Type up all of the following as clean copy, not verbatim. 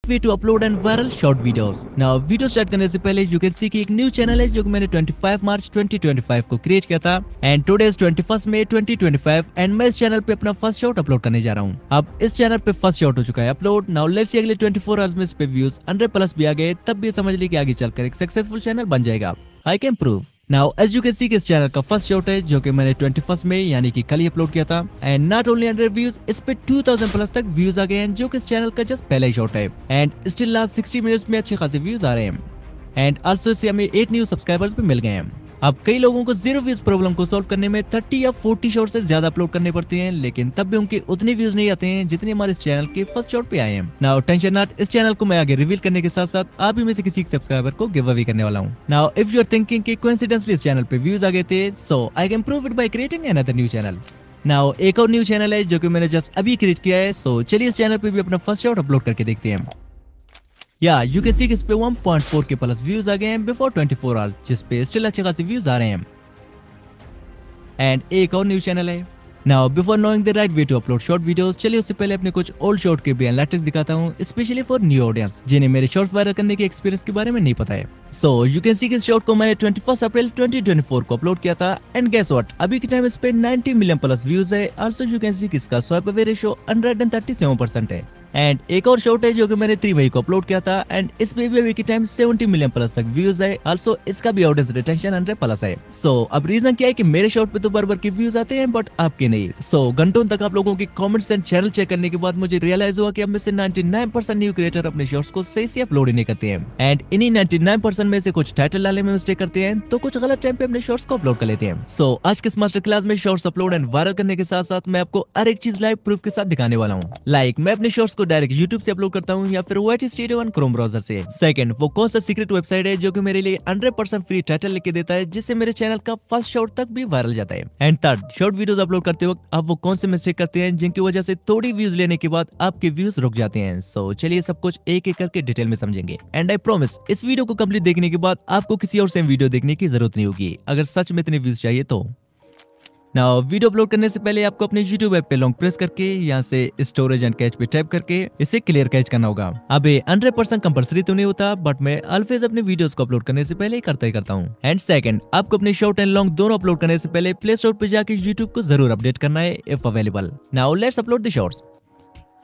Way to upload and viral short videos. Now video start करने से पहले you can see कि एक न्यू चैनल है जो कि मैंने 25 मार्च 2025 को क्रिएट किया था and today is 21 May 2025 and मैं इस चैनल पे अपना फर्स्ट शॉट अपलोड करने जा रहा हूँ। अब इस चैनल पे फर्स्ट शॉट हो चुका है अपलोड। नाउ लेट्स सी अगले 24 आवर्स में इस पे व्यूज 100+ भी आ गए, तब भी समझ ली कि आगे चलकर एक सक्सेसफुल चैनल बन जाएगा। I can prove. Now as you can see इस चैनल का फर्स्ट शॉट है जो कि मैंने 21 में यानी कि कल ही अपलोड किया था एंड नॉट ओनली 100 व्यूज, इस पे 2000+ तक व्यूज आ गए हैं जो कि इस चैनल का जस्ट पहला ही शॉट है एंड स्टिल लास्ट 60 मिनट्स में अच्छे खासे व्यूज आ रहे हैं एंड आल्सो इससे हमें 8 न्यू सब्सक्राइबर्स भी मिल गए हैं। अब कई लोगों को 0 व्यूज प्रॉब्लम को सॉल्व करने में 30 या 40 शॉट से ज्यादा अपलोड करने पड़ते हैं, लेकिन तब भी उनके उतने व्यूज नहीं आते हैं जितने हमारे इस चैनल के फर्स्ट शॉट पे आए हैं। नाउ टेंशन नॉट, इस चैनल को मैं आगे रिवील करने के साथ साथ आप ही में से किसी सब्सक्राइबर को गिव अवे करने वाला हूँ। Now if you are thinking कि कोइंसिडेंटली इस चैनल पे व्यूज आ गए थे, so I can prove it by creating another new channel. Now एक और न्यू चैनल है जो कि मैंने जस्ट अभी क्रिएट किया है, सो चलिए इस चैनल पे भी अपना फर्स्ट शॉट अपलोड करके देखते हैं। या यू कैन सी इस पे 1.4K प्लस व्यूज आ गए हैं बिफोर 24 आवर्स, जिस पे स्टिल अच्छे खासे व्यूज आ रहे हैं एंड एक और न्यू चैनल है। Now before knowing the right way to upload short videos, चलिए उससे पहले अपने कुछ ओल्ड शॉर्ट के भी एनालिटिक्स दिखाता हूँ, स्पेशली फॉर न्यू ऑडियंस जिन्हें मेरे शॉर्ट्स वायरल करने के एक्सपीरियंस के बारे में नहीं पता है। सो यू कैन सी इस शॉर्ट को मैंने 21 अप्रैल 2024 को अपलोड किया था एंड गेस व्हाट, अभी के टाइम इस पे 90 मिलियन प्लस व्यूज है। आल्सो यू कैन सी इसका स्वाइप अवे रेशियो 137% है एंड एक और शॉर्ट है जो कि मैंने 3 मई को अपलोड किया था एंड इसमें भी अभी के टाइम 70 मिलियन प्लस तक व्यूज है। आल्सो इसका भी ऑडियंस रिटेंशन 100+ है। सो अब रीजन क्या है कि मेरे शॉर्ट पे तो बार-बार के व्यूज आते हैं बट आपके नहीं। सो घंटों तक आप लोगों के कमेंट्स एंड चैनल चेक करने के बाद मुझे रियलाइज हुआ कि अब में से 99% न्यू क्रिएटर अपने शॉर्ट्स को सही से अपलोड ही नहीं करते हैं एंड इन्हीं 99% में से कुछ टाइटल डालने में मिस्टेक करते हैं तो कुछ गलत टाइम पे अपने शॉर्ट्स को अपलोड कर लेते हैं। सो आज के इस मास्टर क्लास में शॉर्ट्स अपलोड एंड वायरल करने के साथ साथ मैं आपको हर एक चीज लाइव प्रूफ के साथ दिखाने वाला हूँ। लाइक मैं अपने शॉर्ट्स को डायरेक्ट यूट्यूब से करता हूं या फिर YT Studio One Chrome browser से। सेकंड, वो कौन सा सीक्रेट वेबसाइट है जो कि मेरे लिए 100% फ्री टाइटल लिख के देता है जिससे मेरे चैनल का फर्स्ट शॉट तक भी वायरल जाता है। And third, short videos upload करते वक्त आप वो कौन से मिस्टेक करते हैं जिनकी वजह से थोड़ी व्यूज लेने के बाद आपके व्यूज रुक जाते हैं। सो चलिए सब कुछ एक एक करके डिटेल में समझेंगे एंड आई प्रॉमिस इस वीडियो को कंप्लीट देखने के बाद आपको किसी और सेम वीडियो देखने की जरूरत नहीं होगी अगर सच में इतने व्यूज चाहिए तो। नाउ वीडियो अपलोड करने से पहले आपको अपने YouTube ऐप पे लॉन्ग प्रेस करके यहाँ से स्टोरेज एंड कैच पे टैप करके इसे क्लियर कैच करना होगा। अब ये 100% कंपल्सरी तो नहीं होता बट मैं ऑलवेज अपने वीडियोस को अपलोड करने से पहले ही करता हूँ। एंड सेकंड, आपको अपने शॉर्ट एंड लॉन्ग दोनों अपलोड करने से पहले प्ले स्टोर पे जाके YouTube को जरूर अपडेट करना है if available. Now let's upload the shorts.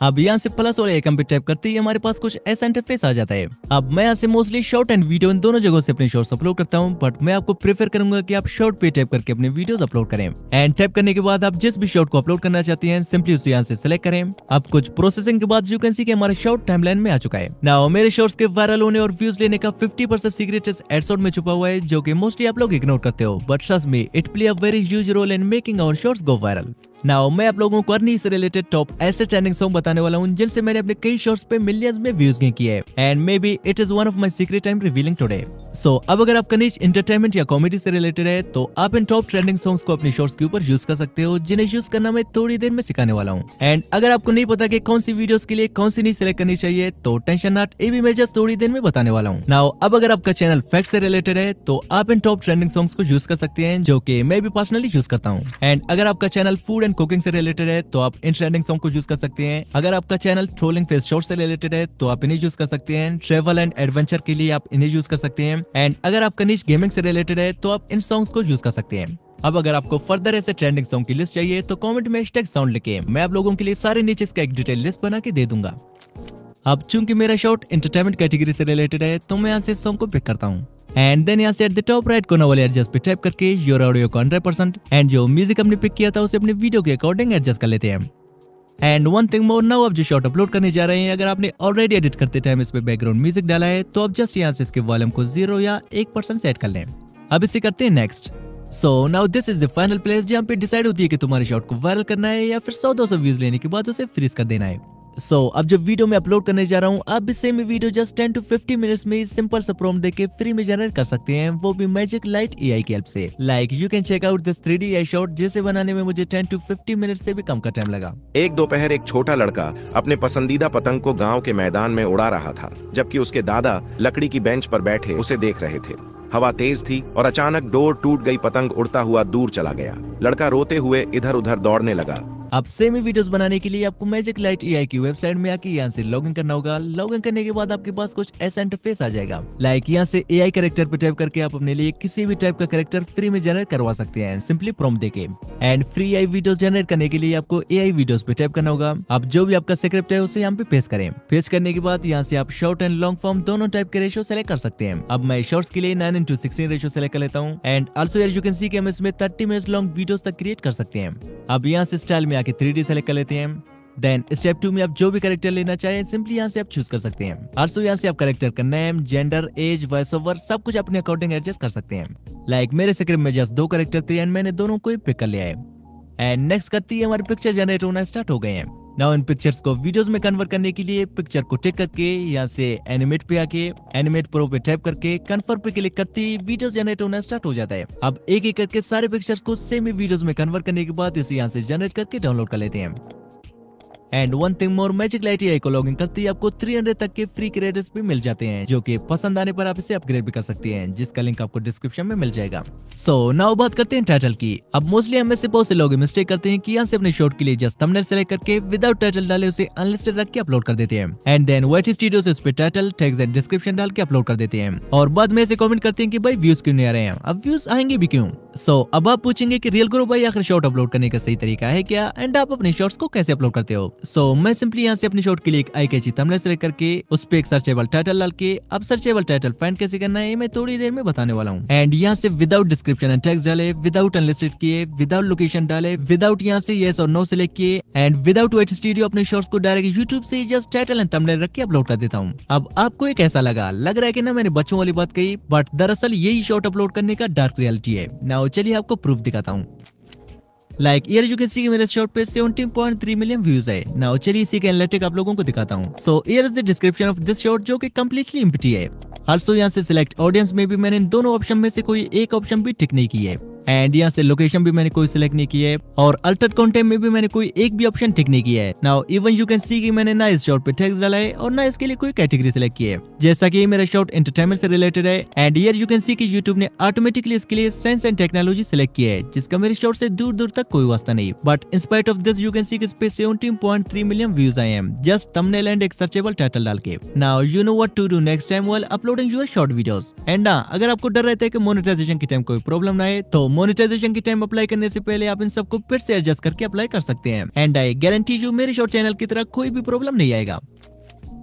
अब यहाँ से प्लस और आइकन पे टैप करते ही हमारे पास कुछ ऐसा इंटरफेस आ जाता है। अब मैं यहाँ से मोस्टली शॉर्ट एंड वीडियो इन दोनों जगहों से अपने शॉर्ट्स अपलोड करता हूँ बट मैं आपको प्रेफर करूंगा कि आप शॉर्ट पे टैप करके अपने वीडियोस अपलोड करें एंड टैप करने के बाद आप जिस भी शॉर्ट को अपलोड करना चाहते हैं सिंपली उसे यहाँ से सिलेक्ट करें। अब कुछ प्रोसेसिंग के बाद यू कैन सी कि हमारा शॉर्ट टाइमलाइन में आ चुका है। नाउ मेरे शॉर्ट्स के वायरल होने और व्यूज लेने का 50% सीक्रेट इस एडशॉट में छुपा हुआ है जो कि मोस्टली आप लोग इग्नोर करते हो but trust me it play a very huge role in making our shorts go viral. Now मैं आप लोगों को अर्नी से रिलेटेड टॉप ऐसे ट्रेंडिंग सॉन्ग बताने वाला हूँ जिनसे मैंने अपने कई शॉर्ट्स पे मिलियंस में व्यूज गेन किए हैं and maybe it is one of my secret I am revealing today. So अब अगर आपका निश एंटरटेनमेंट या कॉमेडी से रिलेटेड है तो आप इन टॉप ट्रेंडिंग सॉन्ग्स को अपने शॉर्ट्स के ऊपर यूज कर सकते हो जिन्हें यूज करना मैं थोड़ी देर में सिखाने वाला हूँ। एंड अगर आपको नहीं पता कि कौन सी वीडियोस के लिए कौन सी नहीं सिलेक्ट करनी चाहिए तो टेंशन नॉट, ये भी मैं जस्ट थोड़ी देर में बताने वाला हूँ। नाउ अब अगर आपका चैनल फैक्ट से रिलेटेड है तो आप इन टॉप ट्रेंडिंग सॉन्ग्स को यूज कर सकते हैं जो कि मैं भी पर्सनली यूज करता हूँ। एंड अगर आपका चैनल फूड एंड कुकिंग से रिलेटेड है तो आप इन ट्रेंडिंग सॉन्ग को यूज कर सकते हैं। अगर आपका चैनल ट्रोलिंग फेस शॉर्ट से रिलेटेड है तो आप इन्हें यूज कर सकते हैं। ट्रेवल एंड एडवेंचर के लिए आप इन्हें यूज कर सकते हैं। एंड अगर आपका निश गेमिंग से रिलेटेड है तो आप इन सॉन्ग्स को यूज कर सकते हैं। अब अगर आपको फर्दर ऐसे ट्रेंडिंग सॉन्ग की लिस्ट चाहिए तो कमेंट में #साउंड लिखे, मैं आप लोगों के लिए सारे नीचे इसका एक डिटेल लिस्ट बना के दे दूंगा। अब चूंकि मेरा शॉर्ट एंटरटेनमेंट कैटेगरी से रिलेटेड है तो मैं यहाँ से सॉन्ग को पिक करता हूँ एंड देन यहाँ से एट द टॉप राइट कोना वाले एडजस्ट पे टैप करके योर ऑडियो को 100% एंड जो म्यूजिक हमने पिक किया था उसे अपने वीडियो के अकॉर्डिंग एडजस्ट कर लेते हैं। And one thing more, now आप जो शॉर्ट अपलोड करने जा रहे हैं अगर आपने ऑलरेडी एडिट करते टाइम इस पे बैकग्राउंड म्यूजिक डाला है तो आप जस्ट यहाँ से इसके वॉल्यूम को 0 या 1% सेट कर लें। अब इसे करते हैं next. So now this is the final place जहाँ पे डिसाइड होती है कि तुम्हारे शॉर्ट को वायरल करना है या फिर 100-200 व्यूज लेने के बाद उसे फ्रीज कर देना है। सो अब जब वीडियो में अपलोड करने जा रहा हूँ आप भी same video just 10 to 50 minutes में सिंपल सा प्रॉम्प्ट देके फ्री में जनरेट कर सकते हैं, वो भी मैजिक लाइट एआई की हेल्प से। Like you can check out this 3D AI shot जिसे बनाने में मुझे 10 to 50 मिनट्स से भी कम का टाइम लगा। एक दोपहर एक छोटा लड़का अपने पसंदीदा पतंग को गांव के मैदान में उड़ा रहा था जबकि उसके दादा लकड़ी की बेंच पर बैठे उसे देख रहे थे। हवा तेज थी और अचानक डोर टूट गई, पतंग उड़ता हुआ दूर चला गया। लड़का रोते हुए इधर उधर दौड़ने लगा। अब सेम ही वीडियोस बनाने के लिए आपको मैजिक लाइट एआई की वेबसाइट में आके यहाँ से लॉगिन करना होगा। लॉगिन करने के बाद आपके पास कुछ ऐसा इंटरफेस आ जाएगा। लाइक यहाँ से एआई कैरेक्टर पे टाइप करके आप अपने लिए किसी भी टाइप का कैरेक्टर फ्री में जनरेट करवा सकते हैं, सिंपली प्रॉम्प्ट देके। And free AI videos generate करने के लिए आपको एआई वीडियोस पे टाइप करना होगा। अब जो भी आपका स्क्रिप्ट है उसे यहाँ पे पेस्ट करें। पेस्ट करने के बाद यहाँ से आप शॉर्ट एंड लॉन्ग फॉर्म दोनों टाइप के रेशियो सेलेक्ट कर सकते हैं। अब मैं शॉर्ट्स के लिए 9:16 रेशियो सेलेक्ट कर लेता हूँ। एंड आल्सो यार यू कैन सी कि हम इसमें 30 मिनट्स लॉन्ग वीडियोस तक क्रिएट कर सकते हैं। अब यहाँ से स्टाइल में आके 3D सेलेक्ट कर लेते हैं। देन स्टेप 2 में आप जो भी कैरेक्टर लेना चाहें सिंपली यहाँ से आप चूज कर सकते हैं। आल्सो यहाँ से आप कैरेक्टर का name, gender, age, voice over सब कुछ अपने अकॉर्डिंग एडजस्ट कर सकते हैं। लाइक मेरे स्क्रिप्ट में जस्ट 2 कैरेक्टर थे एंड मैंने दोनों को ही पिक कर लिया है। एंड नेक्स्ट करती है हमारी पिक्चर जनरेट होना स्टार्ट हो गए हैं। नाउ इन पिक्चर्स को वीडियोस में कन्वर्ट करने के लिए पिक्चर को टिक करके यहाँ से एनिमेट पे आके एनिमेट प्रो पे टाइप करके कन्फर्म पे क्लिक करते ही वीडियोस जनरेट होना स्टार्ट हो जाता है। अब एक एक करके सारे पिक्चर्स को सेम ही वीडियोस में कन्वर्ट करने के बाद इसे यहाँ से जनरेट करके डाउनलोड कर लेते हैं। And one thing more, magic light AI को लॉगिन करते ही आपको 300 तक के फ्री क्रेडिट्स भी मिल जाते हैं, जो कि पसंद आने पर आप इसे अपग्रेड भी कर सकते हैं, जिसका लिंक आपको डिस्क्रिप्शन में मिल जाएगा। सो नाउ बात करते हैं टाइटल की। अब मोस्टली हम में से बहुत से लोग मिस्टेक करते हैं कि यहाँ से अपने शॉर्ट के लिए जस्ट थंबनेल सेलेक्ट करके विदाउट टाइटल डाले उसे अनलिस्टेड रख के अपलोड कर देते हैं। एंड देन वाईटी स्टूडियो से उस पर टाइटल, टैग्स एंड डिस्क्रिप्शन डाल के अपलोड कर देते हैं। और बाद में ऐसे कमेंट करते हैं कि भाई व्यूज क्यों नहीं आ रहे हैं। अब व्यूज आएंगे भी क्यों? सो अब आप पूछेंगे कि रियल गुरु भाई आखिर शॉर्ट अपलोड करने का सही तरीका है क्या, एंड आप अपने शॉर्ट्स को कैसे अपलोड करते हो? सो मैं सिंपली यहाँ से अपनी शॉर्ट के लिए एक आई कैची थंबनेल सेलेक्ट करके उस पे एक सर्चेबल टाइटल डाल के, अब सर्चेबल टाइटल फाइंड कैसे करना है मैं थोड़ी देर में बताने वाला हूँ। एंड यहाँ से विदाउट डिस्क्रिप्शन एंड टैग्स डाले, विदाउट अनलिस्टेड किए, विदाउट लोकेशन डाले, विदाउट यहाँ से येस और नो सिलेक्ट किए, एंड विदाउट वाईटी स्टूडियो अपने शॉर्ट्स को डायरेक्ट यूट्यूब से जस्ट टाइटल एंड थंबनेल रख के अपलोड कर देता हूँ। अब आपको एक ऐसा लग रहा है कि ना मैंने बच्चों वाली बात कही, बट दरअसल यही शॉर्ट अपलोड करने का डार्क रियलिटी है। नाउ चलिए आपको प्रूफ दिखाता हूँ। लाइक हियर यू कैन सी मेरे शॉर्ट पे 17.3 मिलियन व्यूज है। नाउ चलिए इसी का एनालिटिक आप लोगों को दिखाता हूँ। So here is the description of this short, जो कि कंप्लीटली एम्प्टी है। आल्सो यहाँ से सिलेक्ट ऑडियंस में भी मैंने इन दोनों ऑप्शन में से कोई एक ऑप्शन भी टिक नहीं की है। एंड यहाँ से लोकेशन भी मैंने कोई सिलेक्ट नहीं की है, और अल्टर्ड कंटेंट में भी मैंने कोई एक भी ऑप्शन टिक नहीं किया है। Now even you can see कि मैंने ना इस शॉर्ट पे टैग्स डाला है और ना इसके लिए कोई कैटेगरी सिलेक्ट की है, जैसा कि मेरा शॉर्ट एंटरटेनमेंट से रिलेटेड है। And here you can see कि यूट्यूब ने ऑटोमेटिकली इसके लिए साइंस एंड टेक्नोलॉजी सिलेक्ट किया है, जिसका मेरे शॉर्ट से दूर दूर तक कोई वास्ता नहीं। But in spite of this you can see कि इस पे 17.3 मिलियन व्यूज आए हैं, जस्ट थंबनेल एंड एक सर्चेबल टाइटल डाल के। Now you know what to do next time while uploading your short videos. And अगर आपको डर रहता है कि मोनेटाइजेशन के टाइम कोई प्रॉब्लम ना आए, तो मोनेटाइजेशन के टाइम अप्लाई करने से पहले आप इन सबको फिर से एडजस्ट करके अप्लाई कर सकते हैं। एंड आई गारंटी यू मेरे शॉर्ट चैनल की तरह कोई भी प्रॉब्लम नहीं आएगा।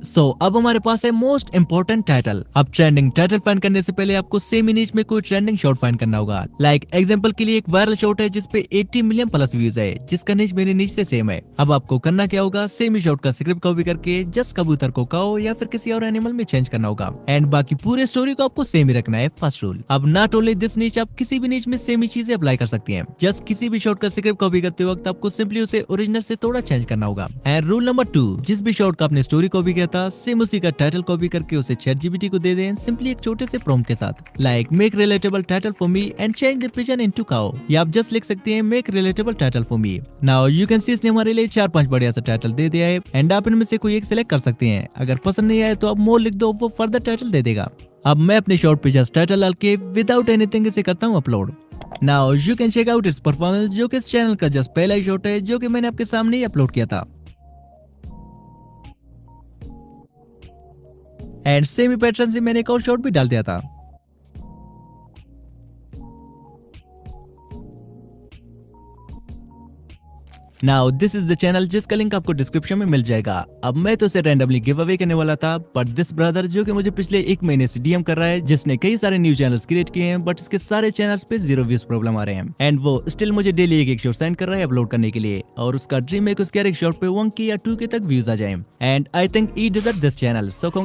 सो अब हमारे पास है मोस्ट इंपोर्टेंट टाइटल। अब ट्रेंडिंग टाइटल फाइंड करने से पहले आपको सेम इमेज में कोई ट्रेंडिंग शॉर्ट फाइंड करना होगा। लाइक एग्जांपल के लिए एक वायरल शॉर्ट है जिसपे 80 मिलियन प्लस व्यूज है, जिसका निच मेरे निच से सेम है। अब आपको करना क्या होगा, सेम ही शॉर्ट का स्क्रिप्ट कॉपी करके जस्ट कबूतर को काओ या फिर किसी और एनिमल में चेंज करना होगा। एंड बाकी पूरे स्टोरी को आपको सेम ही रखना है। फर्स्ट रूल, अब नॉट ओनली दिस निच, आप किसी भी निच में सेम ही चीजें अप्लाई कर सकती हैं। जस्ट किसी भी शॉर्ट का स्क्रिप्ट कॉपी करते वक्त आपको सिंपली उसे ओरिजिनल से थोड़ा चेंज करना होगा। एंड रूल नंबर 2, जिस भी शॉर्ट का आपने स्टोरी कॉपी किया था सेम उसी टाइटल कॉपी करके उसे ChatGPT को दे दें, सिंपली एक छोटे से प्रॉम्प्ट के साथ। Like make relatable title for me and change the pigeon into cow, या आप जस्ट लिख सकते हैं make relatable title for me. Now you can सी इसने हमारे लिए 4-5 बढ़िया सा टाइटल दे दिया है। एंड आप इनमें से कोई एक सिलेक्ट कर सकते हैं। अगर पसंद नहीं आए तो आप मोर लिख दो, वो फर्दर टाइटल दे देगा। अब मैं अपने शॉर्ट पे जस्ट टाइटल डाल के विदाउट एनीथिंग इसे करता हूँ upload. Now you can check out its performance, जो कि इस चैनल का जस्ट पहला ही शॉर्ट है जो कि मैंने आपके सामने ही अपलोड किया था। एंड सेम ही पैटर्न से मैंने एक और शॉर्ट भी डाल दिया था। Now this is the channel, जिसका लिंक आपको डिस्क्रिप्शन में मिल जाएगा। अब मैं तो इसे रैंडमली गिव अवे करने वाला था, बट दिस ब्रदर जो कि मुझे पिछले 1 महीने से डीएम कर रहा है, जिसने कई सारे न्यू चैनल्स क्रिएट किए हैं, बट इसके सारे चैनल्स पे 0 व्यूज प्रॉब्लम आ रहे हैं। एंड वो स्टिल मुझे डेली एक शॉर्ट सेंड कर रहा है अपलोड करने के लिए, और उसका ड्रीम है कि उसके हर एक शॉर्ट पे 1K या 2K तक व्यूज आ जाए। And I think he deserve this channel. So